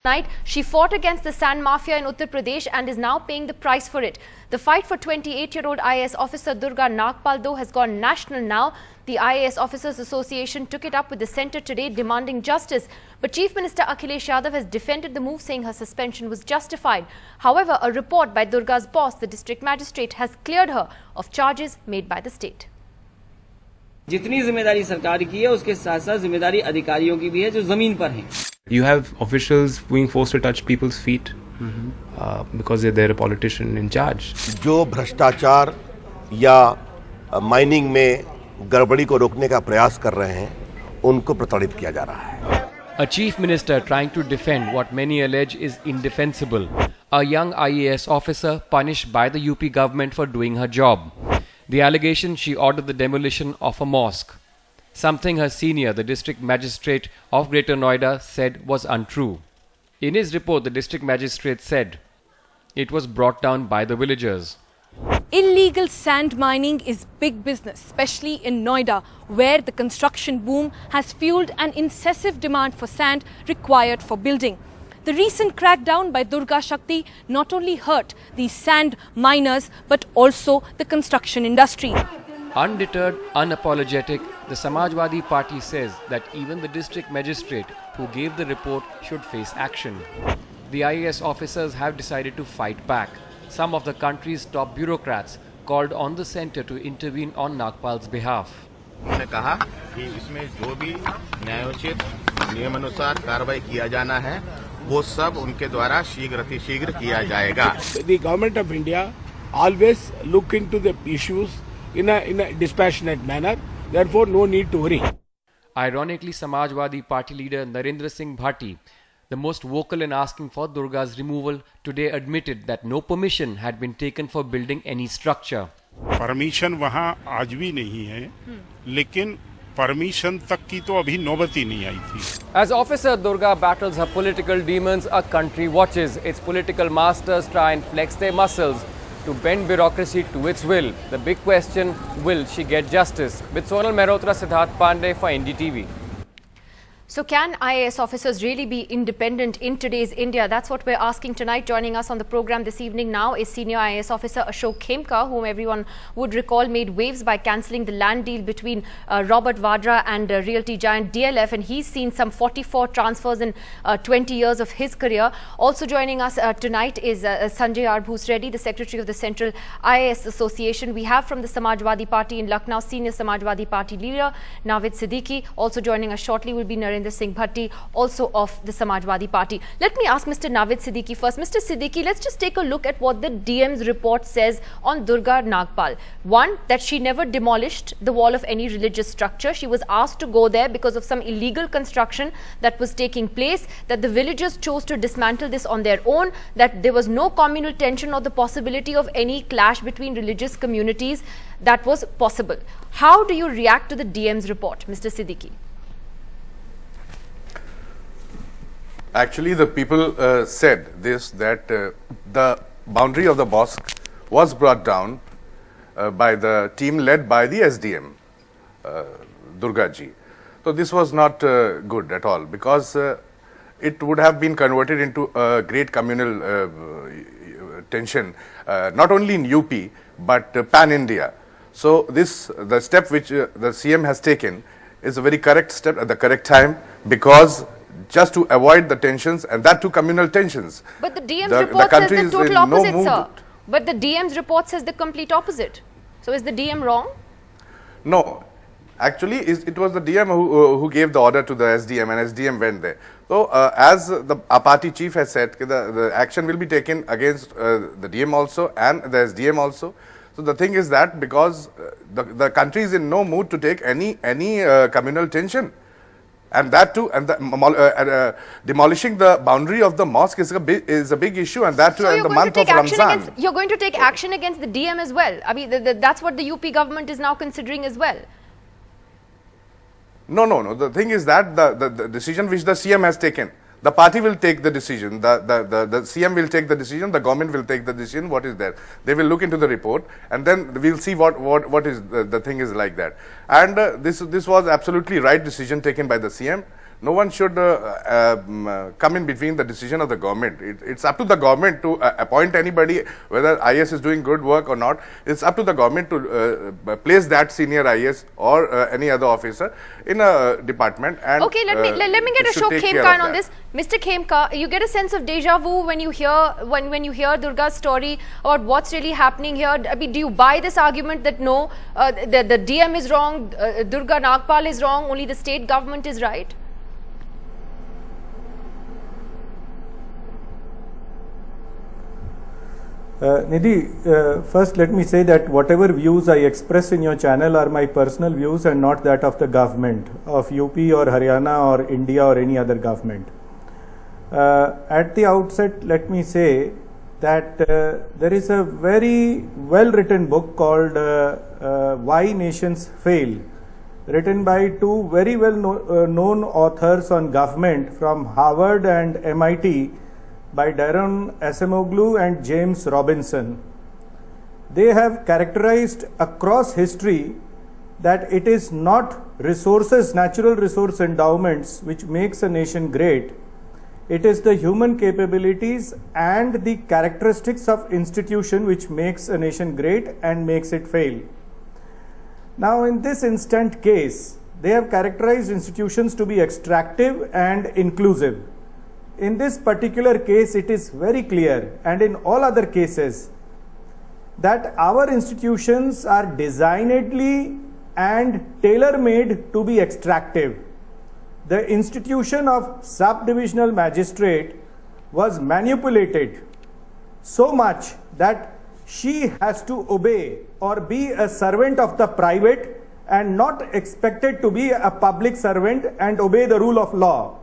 Night, she fought against the sand mafia in Uttar Pradesh and is now paying the price for it. The fight for 28-year-old IAS officer Durga Nagpal though has gone national now. The IAS Officers Association took it up with the centre today demanding justice. But Chief Minister Akhilesh Yadav has defended the move, saying her suspension was justified. However, a report by Durga's boss, the district magistrate, has cleared her of charges made by the state. जितनी जिम्मेदारी सरकार की है उसके साथ साथ जिम्मेदारी अधिकारियों की भी है जो जमीन पर हैं. You have officials being forced to touch people's feet because they're a politician in charge. जो भ्रष्टाचार या माइनिंग में गड़बड़ी को रोकने का प्रयास कर रहे हैं उनको प्रताड़ित किया जा रहा है. A chief minister trying to defend what many allege is indefensible. A young IAS officer punished by the UP government for doing her job. The allegation, she ordered the demolition of a mosque. Something her senior, the district magistrate of Greater Noida, said was untrue. In his report, the district magistrate said it was brought down by the villagers. Illegal sand mining is big business, especially in Noida, where the construction boom has fueled an incessant demand for sand required for building. The recent crackdown by Durga Shakti not only hurt these sand miners but also the construction industry. Undeterred, unapologetic, the Samajwadi Party says that even the district magistrate who gave the report should face action. The IAS officers have decided to fight back. Some of the country's top bureaucrats called on the centre to intervene on Nagpal's behalf. उन्होंने कहा कि इसमें जो भी न्यायोचित नियमानुसार कार्रवाई किया जाना है वो सब उनके द्वारा शीघ्र किया जाएगा. The government of India always look into the issues in a dispassionate manner. Therefore, no need to worry. Ironically, Samajwadi Party leader Narendra Singh Bhatti, the most vocal in asking for Durga's removal, today admitted that no permission had been taken for building any structure. Permission वहाँ आज भी नहीं है, लेकिन permission तक की तो अभी नौबत ही नहीं आई थी. As Officer Durga battles her political demons, a country watches. Its political masters try and flex their muscles to bend bureaucracy to its will. The big question, will she get justice? With Sonal Mehrotra, Siddharth Pandey for NDTV. So can IAS officers really be independent in today's India? That's what we're asking tonight. Joining us on the program this evening now is senior IAS officer Ashok Khemka, whom everyone would recall made waves by cancelling the land deal between Robert Vadra and realty giant DLF, and he's seen some 44 transfers in 20 years of his career. Also joining us tonight is Sanjay R. Bhusreddy, the secretary of the Central IAS Association. We have from the Samajwadi Party in Lucknow, senior Samajwadi Party leader Navid Siddiqui. Also joining us shortly will be Narendra Singh Bhatti, also of the Samajwadi Party. Let me ask Mr. Navid Siddiqui first. Mr. Siddiqui, let's just take a look at what the DM's report says on Durga Nagpal. One, that she never demolished the wall of any religious structure. She was asked to go there because of some illegal construction that was taking place, that the villagers chose to dismantle this on their own, that there was no communal tension or the possibility of any clash between religious communities that was possible. How do you react to the DM's report, Mr. Siddiqui? Actually, the people said this, that the boundary of the mosque was brought down by the team led by the SDM, Durga ji. So this was not good at all, because it would have been converted into a great communal tension, not only in UP, but pan-India. So the step which the CM has taken is a very correct step at the correct time, because just to avoid the tensions, and that too communal tensions. But the DM's report says the total opposite, sir. But the DM's report says the complete opposite. So is the DM wrong? No. Actually, it was the DM who gave the order to the SDM, and SDM went there. So, as our party chief has said, the action will be taken against the DM also and the SDM also. So the thing is that because the country is in no mood to take any communal tension. And that too, and demolishing the boundary of the mosque is a big issue, and that too in the month of Ramzan. You're going to take action against the DM as well. I mean, that's what the UP government is now considering as well. No. The thing is that the decision which the CM has taken, the party will take the decision, the CM will take the decision, the government will take the decision, what is there. They will look into the report, and then we'll see what is the thing is like that. And this was absolutely right decision taken by the CM No one should come in between the decision of the government. It's up to the government to appoint anybody, whether IAS is doing good work or not. It's up to the government to place that senior IAS or any other officer in a department. And okay, let me get Ashok Khemka on this. Mr. Khemka, you get a sense of deja vu when you hear Durga's story about what's really happening here. I mean, do you buy this argument that no, the DM is wrong, Durga Nagpal is wrong, only the state government is right? Nidhi, first let me say that whatever views I express in your channel are my personal views and not that of the government of UP or Haryana or India or any other government. At the outset, let me say that there is a very well written book called Why Nations Fail, written by two very well known authors on government from Harvard and MIT, by Daron Acemoglu and James Robinson. They have characterized across history that it is not resources, natural resource endowments which makes a nation great. It is the human capabilities and the characteristics of institution which makes a nation great and makes it fail. Now in this instant case, they have characterized institutions to be extractive and inclusive. In this particular case, it is very clear, and in all other cases, that our institutions are designedly and tailor-made to be extractive. The institution of sub-divisional magistrate was manipulated so much that she has to obey or be a servant of the private and not expected to be a public servant and obey the rule of law.